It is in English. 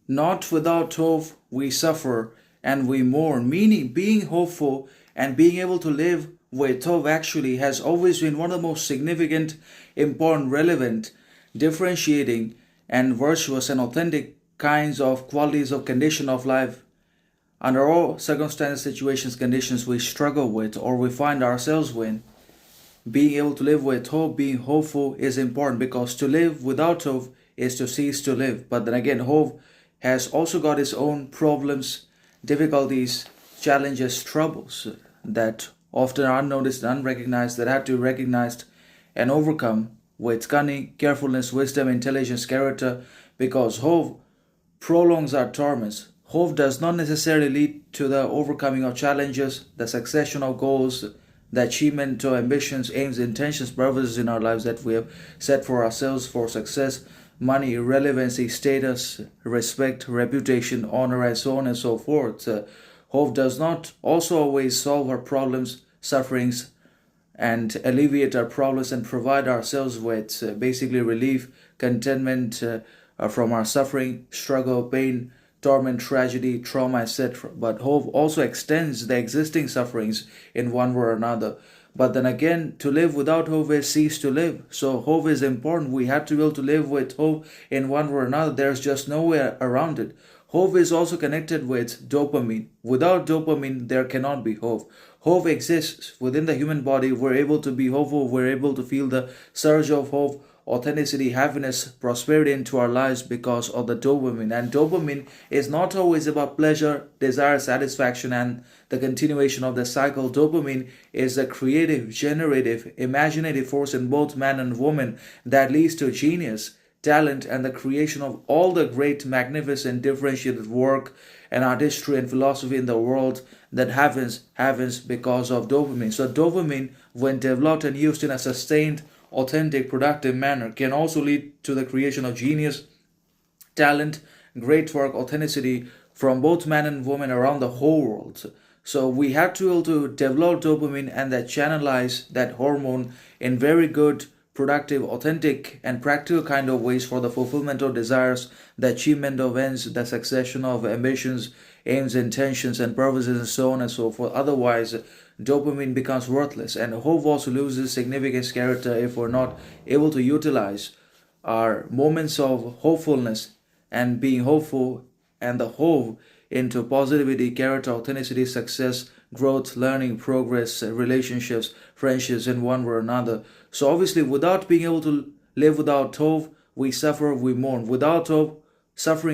Not without hope we suffer and we mourn. Meaning, being hopeful and being able to live with hope actually has always been one of the most significant, important, relevant, differentiating, and virtuous and authentic kinds of qualities of condition of life under all circumstances, situations, conditions we struggle with or we find ourselves in. Being able to live with hope, being hopeful is important because to live without hope is to cease to live. But then again, hope has also got its own problems, difficulties, challenges, troubles that often are unnoticed and unrecognized that have to be recognized and overcome with cunning, carefulness, wisdom, intelligence, character, because hope prolongs our torments. Hope does not necessarily lead to the overcoming of challenges, the succession of goals, the achievement of ambitions, aims, intentions, purposes in our lives that we have set for ourselves for success, money, relevancy, status, respect, reputation, honor, and so on and so forth. Hope does not also always solve our problems, sufferings, and alleviate our problems and provide ourselves with basically relief, contentment from our suffering, struggle, pain, torment, tragedy, trauma, etc. But hope also extends the existing sufferings in one way or another. But then again, to live without hope is cease to live. So hope is important. We have to be able to live with hope in one way or another. There's just no way around it. Hope is also connected with dopamine. Without dopamine, there cannot be hope. Hope exists within the human body. We're able to be hopeful. We're able to feel the surge of hope, authenticity, happiness, prosperity into our lives because of the dopamine. And dopamine is not always about pleasure, desire, satisfaction, and the continuation of the cycle. Dopamine is a creative, generative, imaginative force in both man and woman that leads to genius, talent, and the creation of all the great, magnificent, differentiated work and artistry and philosophy in the world that happens because of dopamine. So dopamine, when developed and used in a sustained, authentic, productive manner, can also lead to the creation of genius, talent, great work, authenticity from both man and woman around the whole world. So we have to be able to develop dopamine and that channelize that hormone in very good, productive, authentic, and practical kind of ways for the fulfillment of desires, the achievement of ends, the succession of ambitions, aims, intentions, and purposes, and so on and so forth. Otherwise, dopamine becomes worthless, and hope also loses significance character if we're not able to utilize our moments of hopefulness and being hopeful and the hope into positivity, character, authenticity, success, growth, learning, progress, relationships, friendships in one way or another. So obviously, without being able to live without hope, we suffer, we mourn. Without hope, suffering